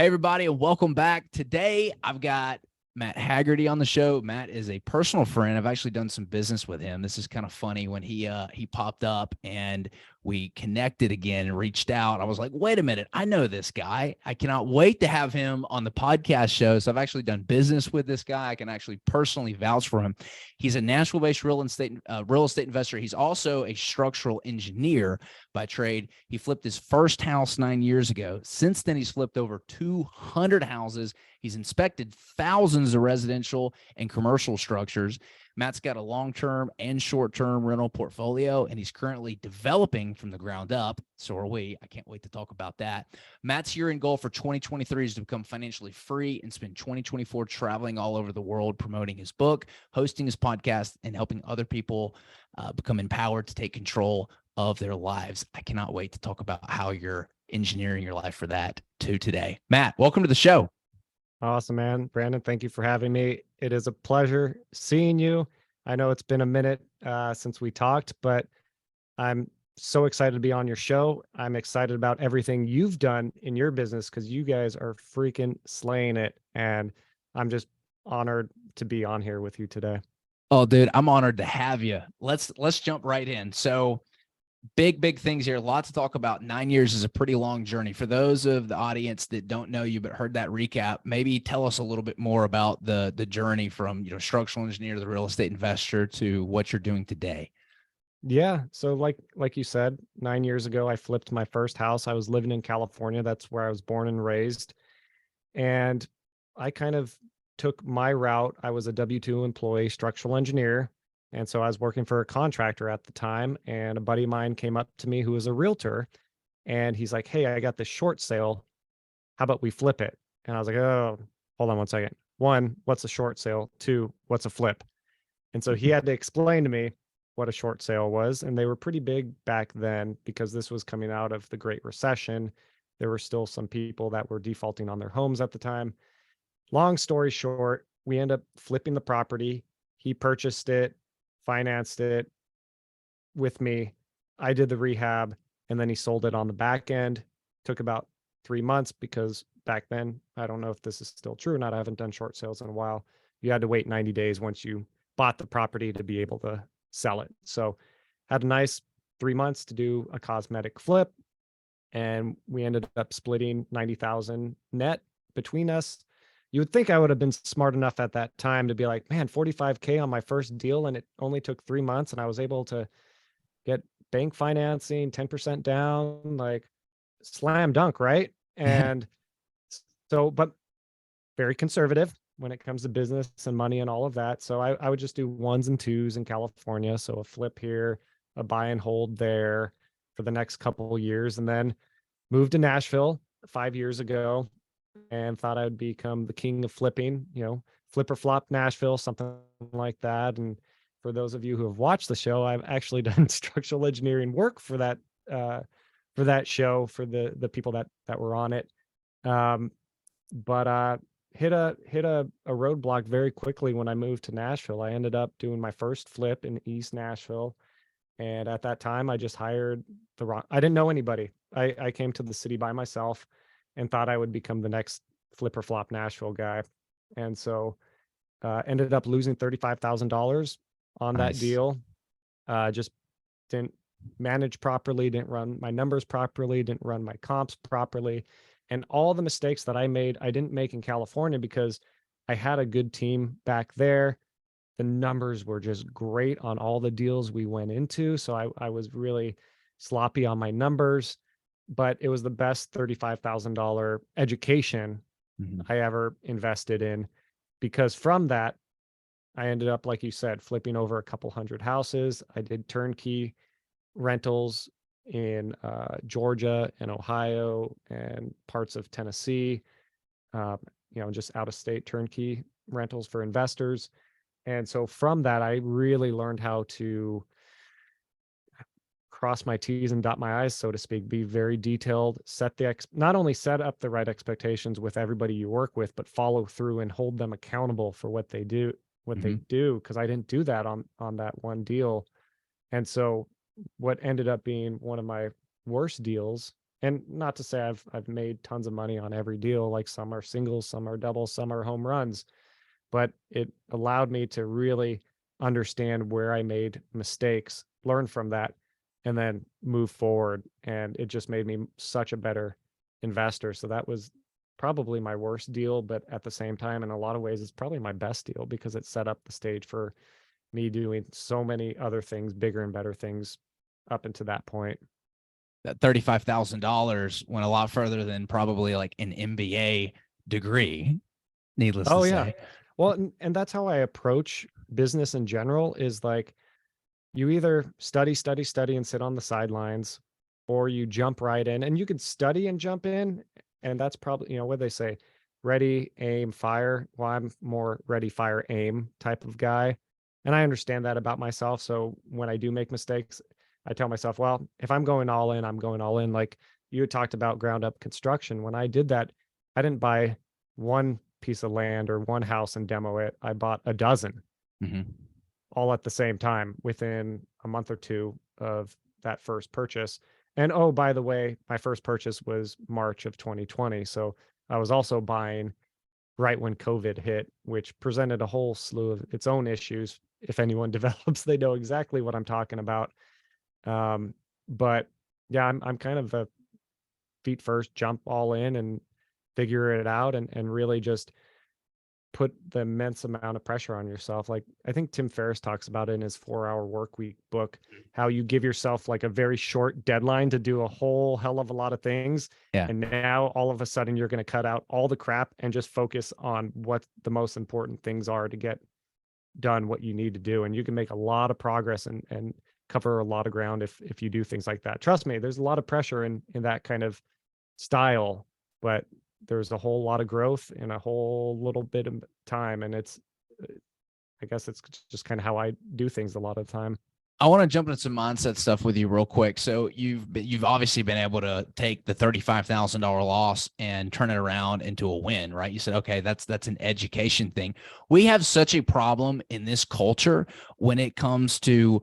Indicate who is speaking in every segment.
Speaker 1: Hey, everybody, and welcome back. Today, I've got Matt Hagerty on the show. Matt is a personal friend. I've actually done some business with him. This is kind of funny when he popped up and we connected again and reached out. I was like, wait a minute, I know this guy. I cannot wait to have him on the podcast show. So I've actually done business with this guy. I can actually personally vouch for him. He's a Nashville-based real estate investor. He's also a structural engineer by trade. He flipped his first house 9 years ago. Since then, he's flipped over 200 houses. He's inspected thousands of residential and commercial structures. Matt's got a long-term and short-term rental portfolio, and he's currently developing from the ground up. So are we. I can't wait to talk about that. Matt's year-end goal for 2023 is to become financially free and spend 2024 traveling all over the world, promoting his book, hosting his podcast, and helping other people become empowered to take control of their lives. I cannot wait to talk about how you're engineering your life for that too today. Matt, welcome to the show.
Speaker 2: Awesome, man. Brandon, thank you for having me. It is a pleasure seeing you. I know it's been a minute since we talked, but I'm so excited to be on your show. I'm excited about everything you've done in your business because you guys are freaking slaying it. And I'm just honored to be on here with you today.
Speaker 1: Oh, dude, I'm honored to have you. Let's jump right in. So big things here. Lots to talk about. 9 years is a pretty long journey. For those of the audience that don't know you but heard that recap, maybe tell us a little bit more about the journey from structural engineer to the real estate investor to what you're doing today.
Speaker 2: Yeah. So like you said, 9 years ago, I flipped my first house. I was living in California. That's where I was born and raised. And I kind of took my route. I was a W-2 employee, structural engineer. And so I was working for a contractor at the time. And a buddy of mine came up to me who was a realtor. And he's like, "Hey, I got this short sale. How about we flip it?" And I was like, "Oh, hold on one second. One, what's a short sale? Two, what's a flip?" And so he had to explain to me what a short sale was. And they were pretty big back then because this was coming out of the Great Recession. There were still some people that were defaulting on their homes at the time. Long story short, we end up flipping the property. He purchased it, financed it with me. I did the rehab, and then he sold it on the back end. Took about 3 months because back then, I don't know if this is still true or not. I haven't done short sales in a while. You had to wait 90 days once you bought the property to be able to sell it. So had a nice 3 months to do a cosmetic flip. And we ended up splitting 90,000 net between us. You would think I would have been smart enough at that time to be like, man, 45K on my first deal. And it only took 3 months. And I was able to get bank financing, 10% down, like slam dunk, right? And so, but very conservative when it comes to business and money and all of that. So I would just do ones and twos in California. So a flip here, a buy and hold there for the next couple of years, and then moved to Nashville 5 years ago and thought I would become the king of flipping, flip or flop Nashville, something like that. And for those of you who have watched the show, I've actually done structural engineering work for that show for the people that were on it. But hit a roadblock very quickly when I moved to Nashville. I ended up doing my first flip in East Nashville. And at that time, I just hired I didn't know anybody. I came to the city by myself and thought I would become the next flip or flop Nashville guy. And so ended up losing $35,000 on that deal. Just didn't manage properly, didn't run my numbers properly, didn't run my comps properly. And all the mistakes that I made, I didn't make in California because I had a good team back there. The numbers were just great on all the deals we went into. So I was really sloppy on my numbers, but it was the best $35,000 education I ever invested in, because from that, I ended up, like you said, flipping over a couple hundred houses. I did turnkey rentals in Georgia and Ohio and parts of Tennessee, just out of state turnkey rentals for investors. And so from that, I really learned how to cross my T's and dot my I's, so to speak, be very detailed, not only set up the right expectations with everybody you work with, but follow through and hold them accountable for what they do, because I didn't do that on that one deal. And so what ended up being one of my worst deals And not to say I've made tons of money on every deal, like some are singles, some are doubles, some are home runs, but it allowed me to really understand where I made mistakes, learn from that, and then move forward. And it just made me such a better investor. So that was probably my worst deal, but at the same time, in a lot of ways, it's probably my best deal because it set up the stage for me doing so many other things, bigger and better things up until that point.
Speaker 1: That $35,000 went a lot further than probably like an MBA degree, needless to
Speaker 2: Oh yeah.
Speaker 1: say.
Speaker 2: Well, and that's how I approach business in general is like you either study, study, study and sit on the sidelines, or you jump right in. And you could study and jump in. And that's probably, what they say, ready, aim, fire. Well, I'm more ready, fire, aim type of guy. And I understand that about myself. So when I do make mistakes, I tell myself, well, if I'm going all in, I'm going all in. Like you had talked about ground up construction. When I did that, I didn't buy one piece of land or one house and demo it. I bought a dozen
Speaker 1: Mm-hmm.
Speaker 2: all at the same time within a month or two of that first purchase. And oh, by the way, my first purchase was March of 2020. So I was also buying right when COVID hit, which presented a whole slew of its own issues. If anyone develops, they know exactly what I'm talking about. But yeah, I'm kind of a feet first, jump all in and figure it out and really just put the immense amount of pressure on yourself. Like I think Tim Ferriss talks about it in his 4 Hour Work Week book, how you give yourself like a very short deadline to do a whole hell of a lot of things.
Speaker 1: Yeah.
Speaker 2: And now all of a sudden you're going to cut out all the crap and just focus on what the most important things are to get done what you need to do. And you can make a lot of progress and cover a lot of ground if you do things like that. Trust me, there's a lot of pressure in that kind of style, but there's a whole lot of growth in a whole little bit of time. And I guess it's just kind of how I do things a lot of the time.
Speaker 1: I want to jump into some mindset stuff with you real quick. So you've obviously been able to take the $35,000 loss and turn it around into a win, right? You said, okay, that's an education thing. We have such a problem in this culture when it comes to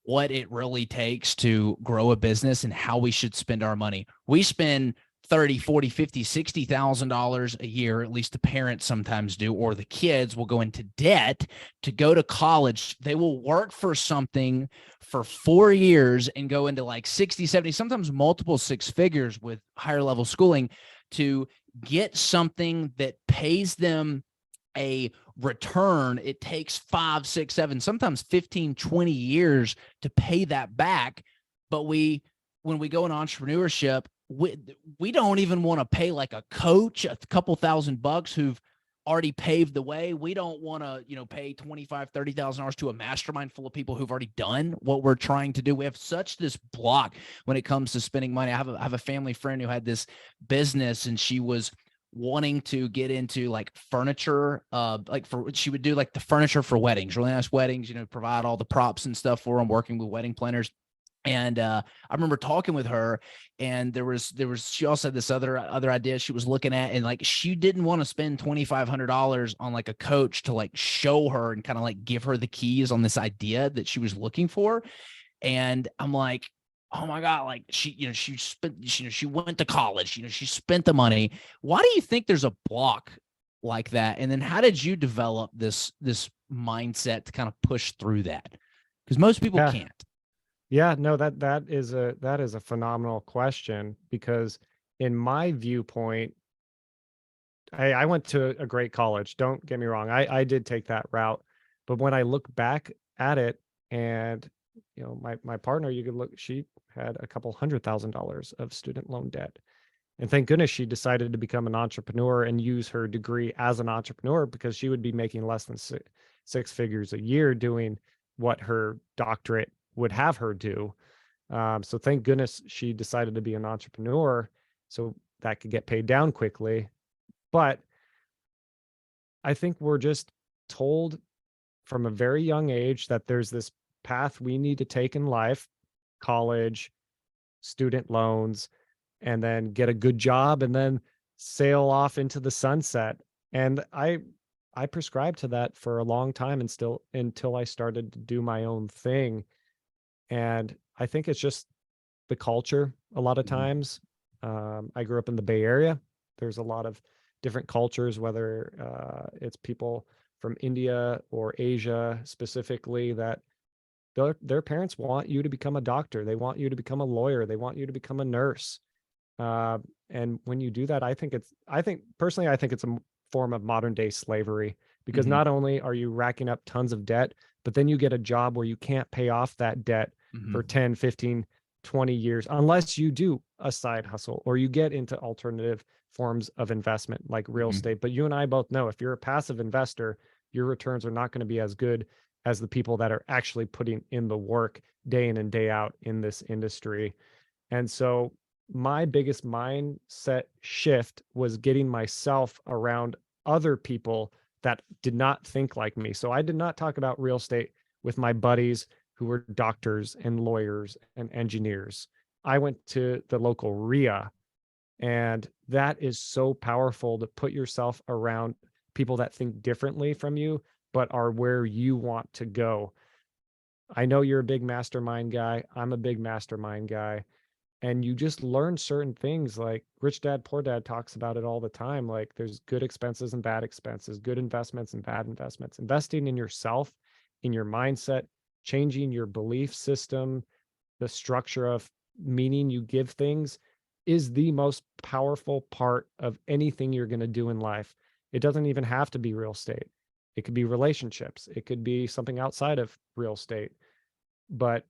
Speaker 1: what it really takes to grow a business and how we should spend our money. We spend 30, 40, 50, $60,000 a year, at least the parents sometimes do, or the kids will go into debt to go to college. They will work for something for 4 years and go into like 60, 70, sometimes multiple six figures with higher level schooling to get something that pays them a return. It takes 5, 6, 7, sometimes 15, 20 years to pay that back. But when we go in entrepreneurship, we don't even want to pay like a coach a couple $1,000 who've already paved the way. We don't want to, pay $25,000, $30,000 to a mastermind full of people who've already done what we're trying to do. We have such this block when it comes to spending money. I have a family friend who had this business and she was wanting to get into like furniture, she would do like the furniture for weddings, really nice weddings, provide all the props and stuff for them, working with wedding planners. And I remember talking with her, and there was she also had this other idea she was looking at, and like she didn't want to spend $2,500 on like a coach to like show her and kind of like give her the keys on this idea that she was looking for. And I'm like, oh my God, like she spent, she went to college, she spent the money. Why do you think there's a block like that? And then how did you develop this mindset to kind of push through that? Because most people can't.
Speaker 2: Yeah, no, that is a phenomenal question because in my viewpoint, I went to a great college. Don't get me wrong. I did take that route. But when I look back at it and my partner, you could look, she had a couple $100,000 of student loan debt. And thank goodness she decided to become an entrepreneur and use her degree as an entrepreneur because she would be making less than six figures a year doing what her doctorate would have her do. So thank goodness she decided to be an entrepreneur so that could get paid down quickly. But I think we're just told from a very young age that there's this path we need to take in life, college, student loans, and then get a good job and then sail off into the sunset. And I prescribed to that for a long time and still until I started to do my own thing. And I think it's just the culture a lot of times. I grew up in the Bay Area. There's a lot of different cultures, whether it's people from India or Asia specifically, that their parents want you to become a doctor. They want you to become a lawyer. They want you to become a nurse. And when you do that, personally, I think it's a form of modern day slavery, because
Speaker 1: Mhm.
Speaker 2: not only are you racking up tons of debt, but then you get a job where you can't pay off that debt for
Speaker 1: Mhm.
Speaker 2: 10, 15, 20 years, unless you do a side hustle or you get into alternative forms of investment like real
Speaker 1: Mhm.
Speaker 2: estate. But you and I both know, if you're a passive investor, your returns are not going to be as good as the people that are actually putting in the work day in and day out in this industry. And so my biggest mindset shift was getting myself around other people that did not think like me. So I did not talk about real estate with my buddies who were doctors and lawyers and engineers. I went to the local RIA, and that is so powerful to put yourself around people that think differently from you, but are where you want to go. I know you're a big mastermind guy. I'm a big mastermind guy. And you just learn certain things, like Rich Dad Poor Dad talks about it all the time. Like, there's good expenses and bad expenses, good investments and bad investments. Investing in yourself, in your mindset, changing your belief system, the structure of meaning you give things, is the most powerful part of anything you're going to do in life. It doesn't even have to be real estate. It could be relationships. It could be something outside of real estate. But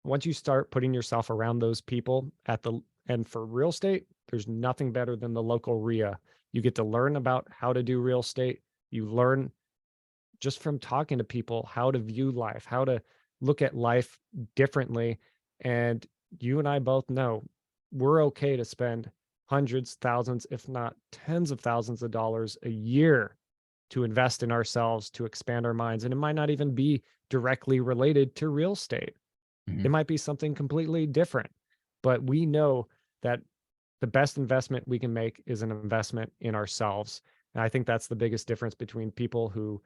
Speaker 2: once you start putting yourself around those people and for real estate, there's nothing better than the local RIA. You get to learn about how to do real estate. You learn just from talking to people how to view life, how to look at life differently. And you and I both know we're okay to spend hundreds, thousands, if not tens of thousands of dollars a year to invest in ourselves, to expand our minds. And it might not even be directly related to real estate.
Speaker 1: Mhm.
Speaker 2: It might be something completely different, but we know that the best investment we can make is an investment in ourselves. And I think that's the biggest difference between people who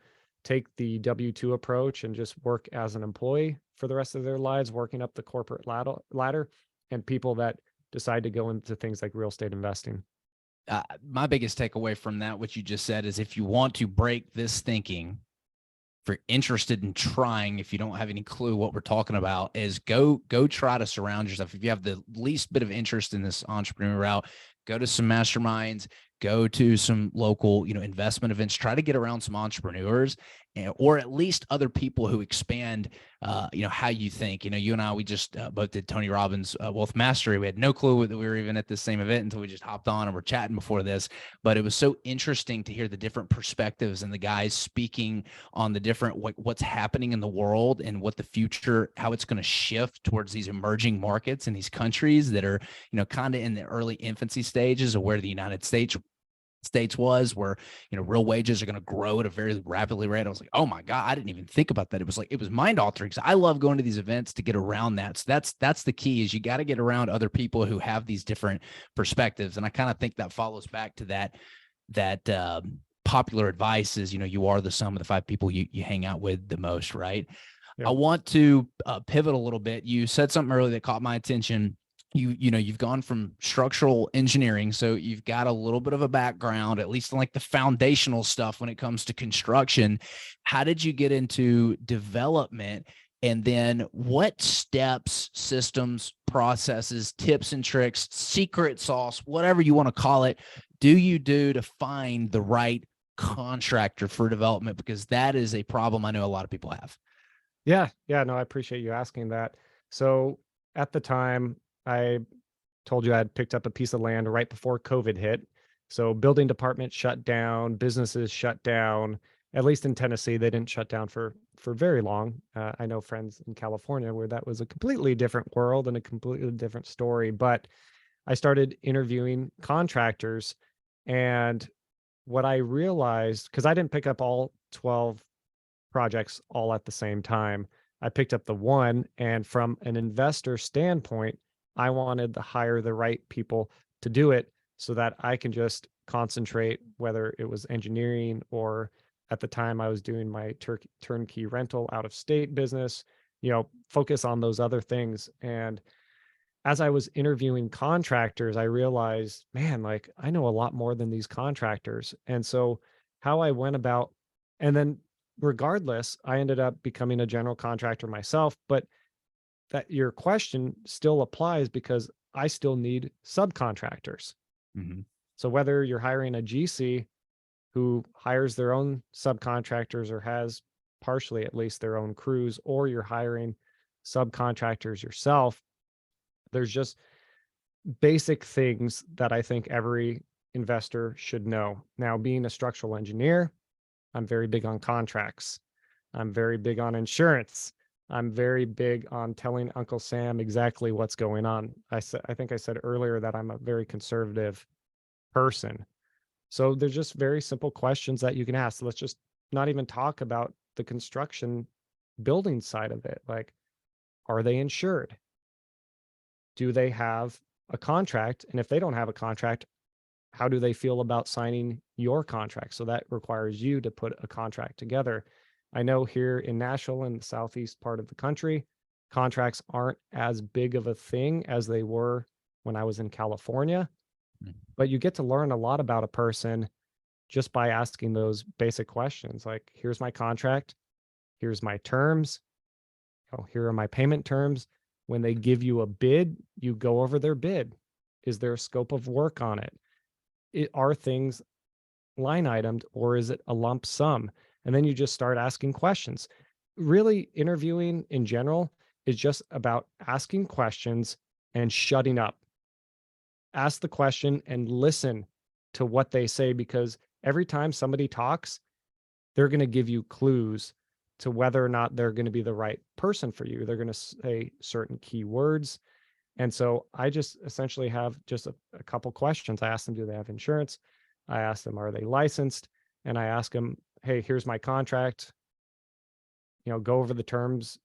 Speaker 2: take the W-2 approach and just work as an employee for the rest of their lives, working up the corporate ladder, and people that decide to go into things like real estate investing.
Speaker 1: My biggest takeaway from that, what you just said, is if you want to break this thinking, if you're interested in trying, if you don't have any clue what we're talking about, is go try to surround yourself. If you have the least bit of interest in this entrepreneur route, go to some masterminds, go to some local, investment events, try to get around some entrepreneurs, or at least other people who expand, how you think. You and I, we just both did Tony Robbins' Wealth Mastery. We had no clue that we were even at the same event until we just hopped on and we're chatting before this. But it was so interesting to hear the different perspectives and the guys speaking on the different what's happening in the world and what the future, how it's going to shift towards these emerging markets in these countries that are, kind of in the early infancy stages of where the United States was, where real wages are going to grow at a very rapidly rate. I was like, oh my god, I didn't even think about that. It was mind altering, because I love going to these events to get around that. So that's the key, is you got to get around other people who have these different perspectives. And I kind of think that follows back to that popular advice is, you are the sum of the five people you hang out with the most, right? I
Speaker 2: Yep.
Speaker 1: want to pivot a little bit. You said something earlier that caught my attention. You've gone from structural engineering, so you've got a little bit of a background, at least in like the foundational stuff when it comes to construction. How did you get into development? And then what steps, systems, processes, tips and tricks, secret sauce, whatever you want to call it, do you do to find the right contractor for development? Because that is a problem I know a lot of people have.
Speaker 2: Yeah. Yeah. No, I appreciate you asking that. So at the time, I told you I had picked up a piece of land right before COVID hit. So building departments shut down, businesses shut down. At least in Tennessee, they didn't shut down for very long. I know friends in California where that was a completely different world and a completely different story. But I started interviewing contractors, and what I realized, because I didn't pick up all 12 projects all at the same time. I picked up the one, and from an investor standpoint, I wanted to hire the right people to do it so that I can just concentrate, whether it was engineering or at the time I was doing my turnkey rental out of state business, focus on those other things. And as I was interviewing contractors, I realized, man, like I know a lot more than these contractors. And so how I went about, and then regardless, I ended up becoming a general contractor myself. But that your question still applies because I still need subcontractors.
Speaker 1: Mhm.
Speaker 2: So whether you're hiring a GC who hires their own subcontractors or has partially at least their own crews, or you're hiring subcontractors yourself, there's just basic things that I think every investor should know. Now, being a structural engineer, I'm very big on contracts. I'm very big on insurance. I'm very big on telling Uncle Sam exactly what's going on. I think I said earlier that I'm a very conservative person. So there's just very simple questions that you can ask. Let's just not even talk about the construction building side of it. Like, are they insured? Do they have a contract? And if they don't have a contract, how do they feel about signing your contract? So that requires you to put a contract together. I know here in Nashville, in the southeast part of the country, contracts aren't as big of a thing as they were when I was in California,
Speaker 1: Mm.
Speaker 2: but you get to learn a lot about a person just by asking those basic questions like, here's my contract, here's my terms, oh, here are my payment terms. When they give you a bid, you go over their bid. Is there a scope of work on it? Are things line itemed or is it a lump sum? And then you just start asking questions. Really, interviewing in general is just about asking questions and shutting up. Ask the question and listen to what they say, because every time somebody talks, they're going to give you clues to whether or not they're going to be the right person for you. They're going to say certain keywords. And so I just essentially have just a couple questions. I ask them, do they have insurance? I ask them, are they licensed? And I ask them, hey, here's my contract. Go over the terms,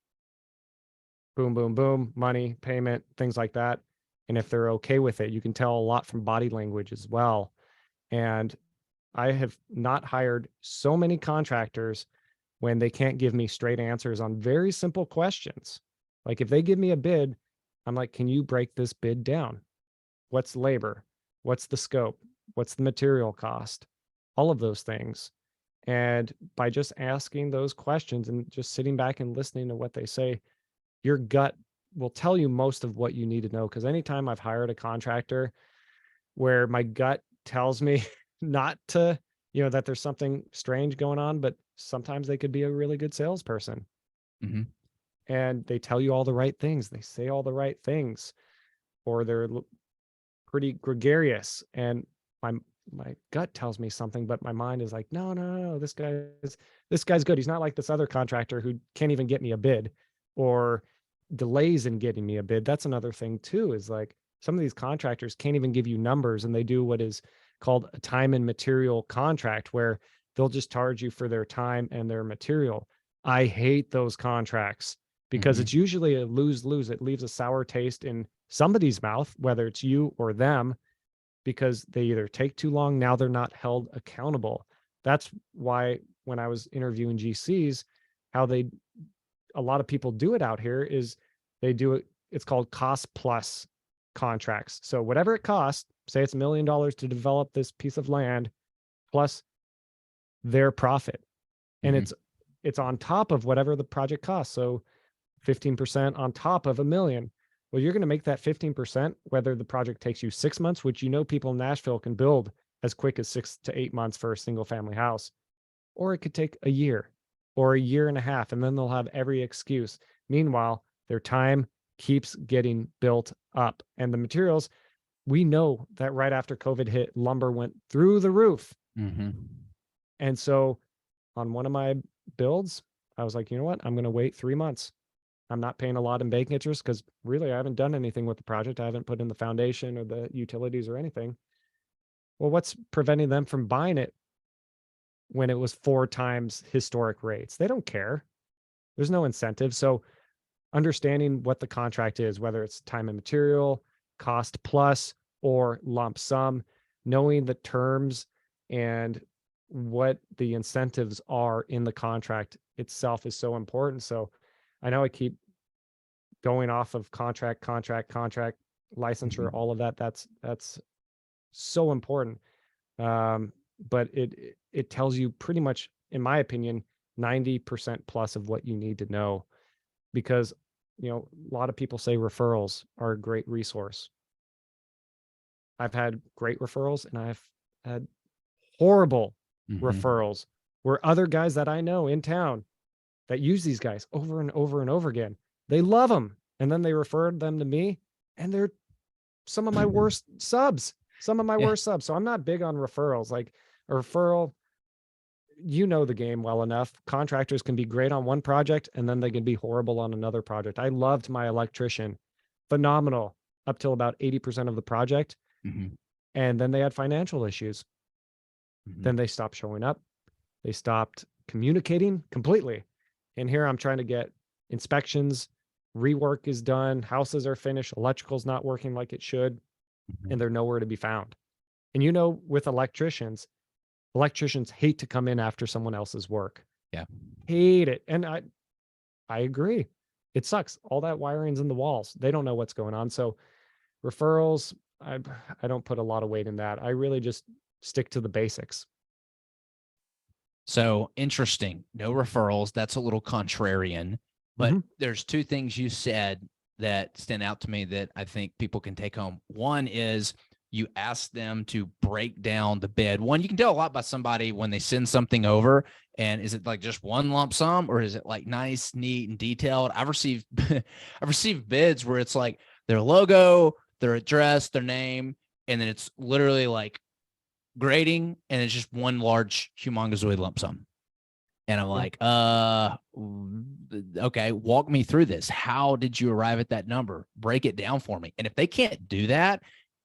Speaker 2: boom, boom, boom, money, payment, things like that. And if they're okay with it, you can tell a lot from body language as well. And I have not hired so many contractors when they can't give me straight answers on very simple questions. Like if they give me a bid, I'm like, can you break this bid down? What's labor? What's the scope? What's the material cost? All of those things. And by just asking those questions and just sitting back and listening to what they say, your gut will tell you most of what you need to know. Because anytime I've hired a contractor where my gut tells me not to, that there's something strange going on, but sometimes they could be a really good salesperson
Speaker 1: Mhm.
Speaker 2: and they tell you all the right things. They say all the right things, or they're pretty gregarious. And my my gut tells me something, but my mind is like, no, no, no, this guy's good. He's not like this other contractor who can't even get me a bid or delays in getting me a bid. That's another thing too, is like some of these contractors can't even give you numbers, and they do what is called a time and material contract where they'll just charge you for their time and their material. I hate those contracts because
Speaker 1: Mhm.
Speaker 2: it's usually a lose-lose. It leaves a sour taste in somebody's mouth, whether it's you or them, because they either take too long, now they're not held accountable. That's why when I was interviewing GCs, how they a lot of people do it out here is they do it, it's called cost plus contracts. So whatever it costs, say it's $1 million to develop this piece of land, plus their profit. And
Speaker 1: Mhm.
Speaker 2: it's on top of whatever the project costs. So 15% on top of 1 million. Well, you're going to make that 15%, whether the project takes you 6 months, which people in Nashville can build as quick as 6 to 8 months for a single family house, or it could take a year or a year and a half, and then they'll have every excuse. Meanwhile, their time keeps getting built up. And the materials, we know that right after COVID hit, lumber went through the roof.
Speaker 1: Mhm.
Speaker 2: And so on one of my builds, I was like, you know what? I'm going to wait 3 months. I'm not paying a lot in bank interest because really I haven't done anything with the project. I haven't put in the foundation or the utilities or anything. Well, what's preventing them from buying it when it was 4 times historic rates? They don't care. There's no incentive. So understanding what the contract is, whether it's time and material, cost plus, or lump sum, knowing the terms and what the incentives are in the contract itself is so important. So I know I keep going off of contract. licensure, all of that. That's so important. But it tells you pretty much, in my opinion, 90% plus of what you need to know, because, a lot of people say referrals are a great resource. I've had great referrals and I've had horrible referrals where other guys that I know in town that use these guys over and over and over again, they love them. And then they referred them to me, and they're some of my worst subs, So I'm not big on referrals. Like a referral, the game well enough. Contractors can be great on one project and then they can be horrible on another project. I loved my electrician, phenomenal up till about 80% of the project. And then they had financial issues. Then they stopped showing up. They stopped communicating completely. And here I'm trying to get inspections, rework is done, houses are finished, electrical's not working like it should, and they're nowhere to be found. And with electricians hate to come in after someone else's work.
Speaker 1: Yeah.
Speaker 2: Hate it. And I agree. It sucks. All that wiring's in the walls. They don't know what's going on. So referrals, I don't put a lot of weight in that. I really just stick to the basics.
Speaker 1: So interesting. No referrals. That's a little contrarian, but there's two things you said that stand out to me that I think people can take home. One is you ask them to break down the bid. One, you can tell a lot by somebody when they send something over. And is it like just one lump sum, or is it like nice, neat, and detailed? I've received bids where it's like their logo, their address, their name, and then it's literally like grading, and it's just one large humongous lump sum. And I'm like, okay, walk me through this. How did you arrive at that number? Break it down for me. And if they can't do that,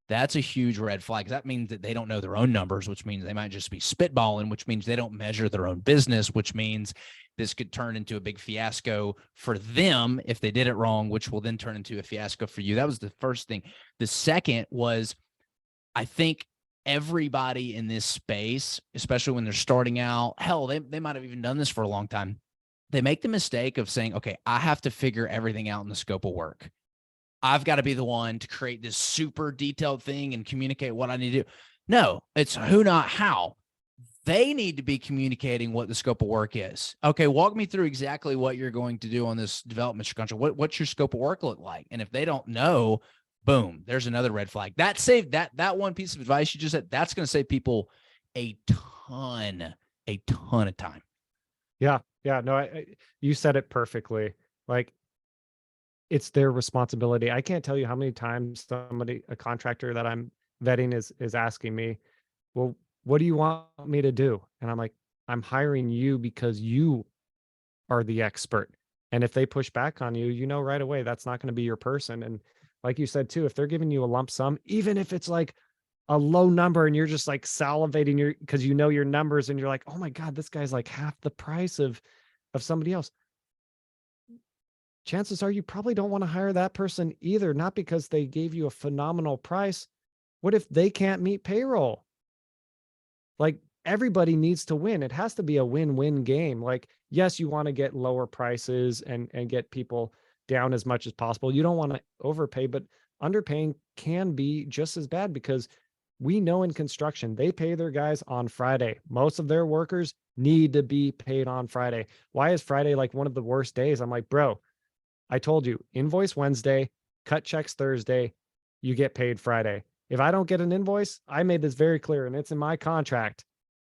Speaker 1: that's a huge red flag. That means that they don't know their own numbers, which means they might just be spitballing, which means they don't measure their own business, which means this could turn into a big fiasco for them if they did it wrong, which will then turn into a fiasco for you. That was the first thing. The second was, I think everybody in this space, especially when they're starting out, hell, they might have even done this for a long time. They make the mistake of saying, okay, I have to figure everything out in the scope of work. I've got to be the one to create this super detailed thing and communicate what I need to do. No, it's who, not how. They need to be communicating what the scope of work is. Okay, walk me through exactly what you're going to do on this development contract. What's your scope of work look like? And if they don't know, boom, there's another red flag. That saved that one piece of advice you just said. That's going to save people a ton of time.
Speaker 2: Yeah. No, you said it perfectly. Like, it's their responsibility. I can't tell you how many times a contractor that I'm vetting is asking me, well, what do you want me to do? And I'm like, I'm hiring you because you are the expert. And if they push back on you, right away, that's not going to be your person. And like you said too, if they're giving you a lump sum, even if it's like a low number and you're just like salivating because your numbers and you're like, oh my God, this guy's like half the price of somebody else. Chances are you probably don't want to hire that person either, not because they gave you a phenomenal price. What if they can't meet payroll? Like, everybody needs to win. It has to be a win-win game. Like, yes, you want to get lower prices and get people down as much as possible. You don't want to overpay, but underpaying can be just as bad, because we know in construction, they pay their guys on Friday. Most of their workers need to be paid on Friday. Why is Friday like one of the worst days? I'm like, bro, I told you, invoice Wednesday, cut checks Thursday, you get paid Friday. If I don't get an invoice, I made this very clear and it's in my contract.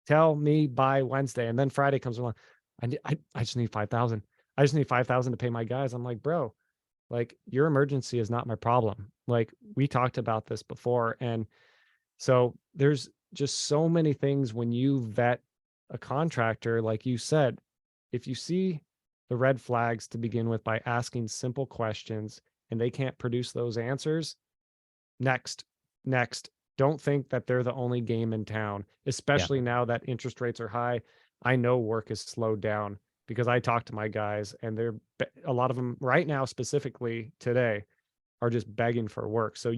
Speaker 2: Tell me by Wednesday. And then Friday comes along. I just need 5,000. I just need 5,000 to pay my guys. I'm like, bro, like, your emergency is not my problem. Like, we talked about this before. And so there's just so many things when you vet a contractor, like you said, if you see the red flags to begin with by asking simple questions and they can't produce those answers, next. Don't think that they're the only game in town, especially now that interest rates are high. I know work is slowed down because I talk to my guys and a lot of them right now, specifically today, are just begging for work. So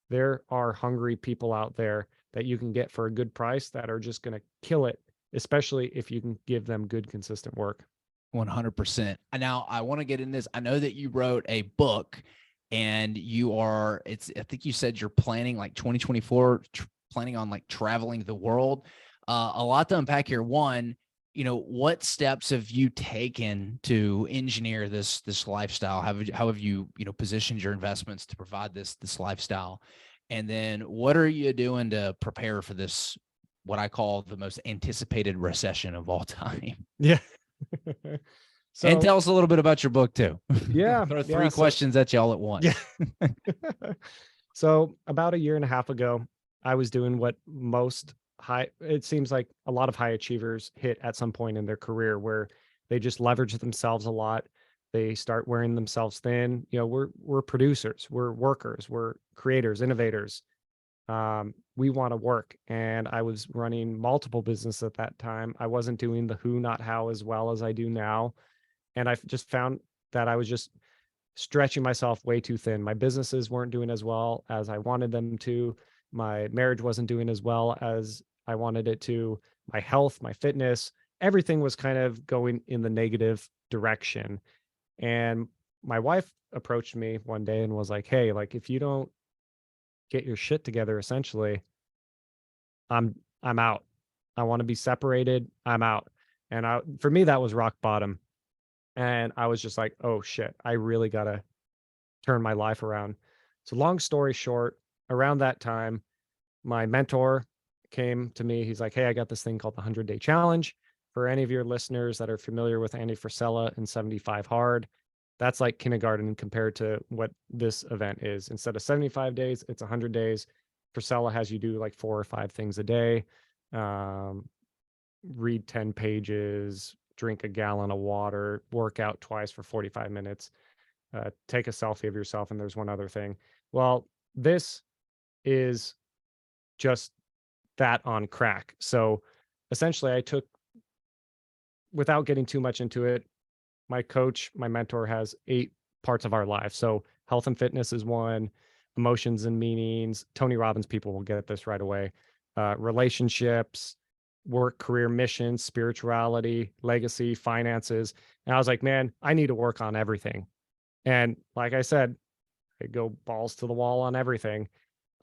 Speaker 2: there are hungry people out there that you can get for a good price that are just going to kill it, especially if you can give them good, consistent work.
Speaker 1: 100%. Now, I want to get in this. I know that you wrote a book, and you are, I think you said you're planning like 2024, planning on like traveling the world. A lot to unpack here. One, what steps have you taken to engineer this lifestyle? How have you, positioned your investments to provide this lifestyle? And then what are you doing to prepare for this, what I call the most anticipated recession of all time?
Speaker 2: Yeah.
Speaker 1: And
Speaker 2: So
Speaker 1: tell us a little bit about your book too.
Speaker 2: yeah,
Speaker 1: Throw
Speaker 2: yeah.
Speaker 1: three questions at you all at once.
Speaker 2: Yeah. So about a year and a half ago, I was doing what most it seems like a lot of high achievers hit at some point in their career, where they just leverage themselves a lot. They start wearing themselves thin. We're producers, we're workers, we're creators, innovators. We want to work. And I was running multiple businesses at that time. I wasn't doing the who, not how as well as I do now. And I just found that I was just stretching myself way too thin. My businesses weren't doing as well as I wanted them to. My marriage wasn't doing as well as I wanted it to. My health, my fitness, everything was kind of going in the negative direction. And my wife approached me one day and was like, "Hey, like if you don't get your shit together, essentially, I'm out. I want to be separated. I'm out." And for me, that was rock bottom. And I was just like, "Oh shit, I really gotta turn my life around." So long story short, around that time, my mentor came to me. He's like, "Hey, I got this thing called the 100-Day Challenge. For any of your listeners that are familiar with Andy Frisella and 75 Hard, that's like kindergarten compared to what this event is. Instead of 75 days, it's 100 days. Frisella has you do like 4 or 5 things a day, um, read 10 pages, drink a gallon of water, work out twice for 45 minutes, take a selfie of yourself, and there's one other thing. Well, this is just that on crack. So essentially, I took, without getting too much into it, my coach, my mentor has 8 parts of our life. So health and fitness is one, emotions and meanings. Tony Robbins people will get this right away. Relationships, work, career, mission, spirituality, legacy, finances. And I was like, man, I need to work on everything. And like I said, I go balls to the wall on everything.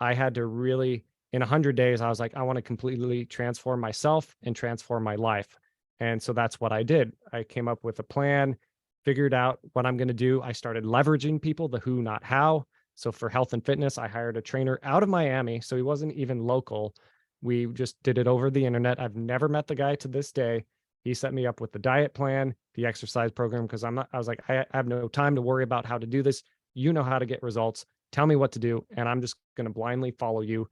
Speaker 2: I had to really, in 100 days, I was like, I want to completely transform myself and transform my life. And so that's what I did. I came up with a plan, figured out what I'm going to do. I started leveraging people, the who, not how. So for health and fitness, I hired a trainer out of Miami. So he wasn't even local. We just did it over the internet. I've never met the guy to this day. He set me up with the diet plan, the exercise program, because I was like, I have no time to worry about how to do this. You know how to get results. Tell me what to do. And I'm just going to blindly follow you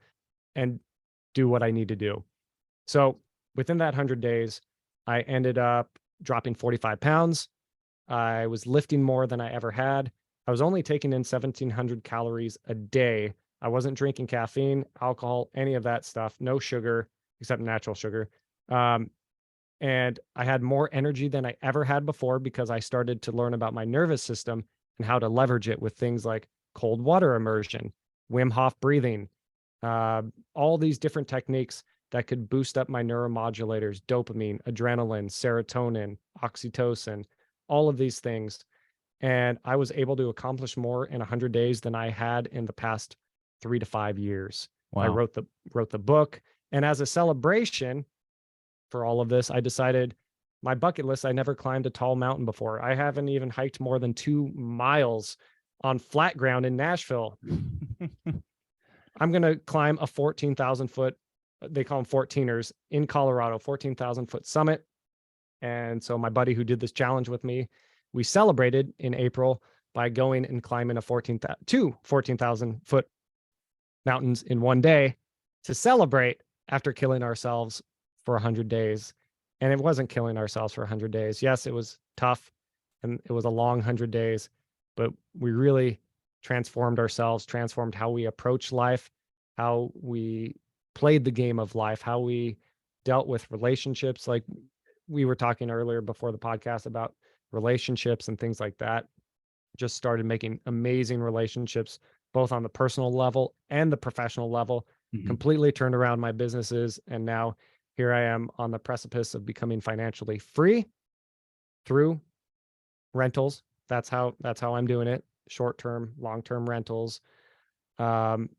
Speaker 2: and do what I need to do. So within that 100 days, I ended up dropping 45 pounds. I was lifting more than I ever had. I was only taking in 1,700 calories a day. I wasn't drinking caffeine, alcohol, any of that stuff, no sugar except natural sugar. And I had more energy than I ever had before because I started to learn about my nervous system and how to leverage it with things like cold water immersion, Wim Hof breathing, all these different techniques that could boost up my neuromodulators, dopamine, adrenaline, serotonin, oxytocin, all of these things. And I was able to accomplish more in 100 days than I had in the past 3 to 5 years.
Speaker 1: Wow.
Speaker 2: I wrote the book. And as a celebration for all of this, I decided my bucket list, I never climbed a tall mountain before. I haven't even hiked more than 2 miles on flat ground in Nashville. I'm going to climb a 14,000 foot, they call them 14ers in Colorado, 14,000 foot summit. And so my buddy who did this challenge with me, we celebrated in April by going and climbing two 14,000 foot mountains in one day to celebrate after killing ourselves for 100 days. And it wasn't killing ourselves for 100 days. Yes, it was tough and it was a long 100 days, but we really transformed ourselves, transformed how we approach life, how we played the game of life, how we dealt with relationships. Like we were talking earlier before the podcast about relationships and things like that. Just started making amazing relationships, both on the personal level and the professional level. Completely turned around my businesses. And now here I am on the precipice of becoming financially free through rentals. That's how I'm doing it. short-term, long-term rentals. Um,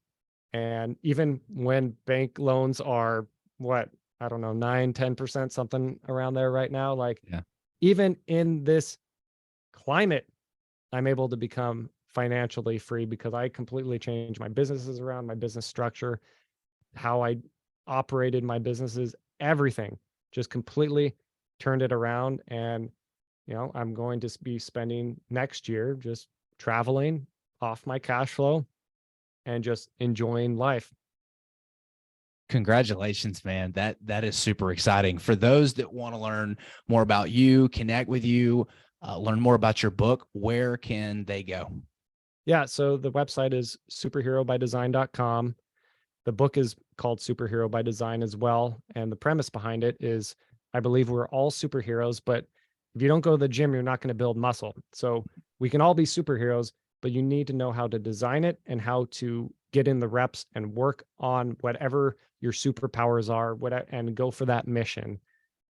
Speaker 2: and even when bank loans are what, I don't know, 9, 10%, something around there right now, like
Speaker 1: Yeah.
Speaker 2: even in this climate, I'm able to become financially free because I completely changed my businesses around, my business structure, how I operated my businesses, everything, just completely turned it around. And, I'm going to be spending next year just traveling off my cash flow and just enjoying life.
Speaker 1: Congratulations, man. That is super exciting. For those that want to learn more about you, connect with you, learn more about your book, where can they go?
Speaker 2: Yeah. So the website is superherobydesign.com. The book is called Superhero by Design as well. And the premise behind it is I believe we're all superheroes, but if you don't go to the gym, you're not going to build muscle. So we can all be superheroes, but you need to know how to design it and how to get in the reps and work on whatever your superpowers are, and go for that mission.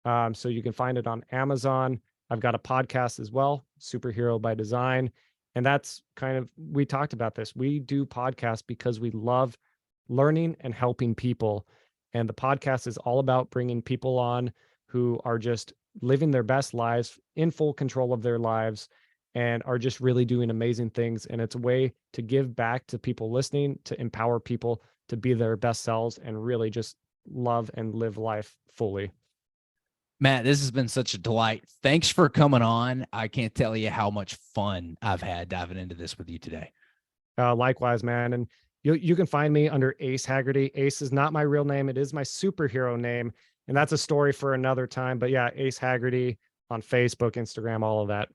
Speaker 2: So you can find it on Amazon. I've got a podcast as well, Superhero by Design. And that's kind of, we talked about this. We do podcasts because we love learning and helping people. And the podcast is all about bringing people on who are just living their best lives, in full control of their lives, and are just really doing amazing things. And it's a way to give back to people listening, to empower people to be their best selves and really just love and live life fully.
Speaker 1: Matt, this has been such a delight. Thanks for coming on. I can't tell you how much fun I've had diving into this with you today.
Speaker 2: Likewise, man. And you can find me under Ace Hagerty. Ace is not my real name. It is my superhero name. And that's a story for another time. But yeah, Ace Hagerty on Facebook, Instagram, all of that.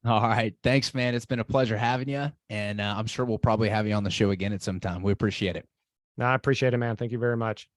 Speaker 1: All right. Thanks, man. It's been a pleasure having you. And I'm sure we'll probably have you on the show again at some time. We appreciate it.
Speaker 2: No, I appreciate it, man. Thank you very much.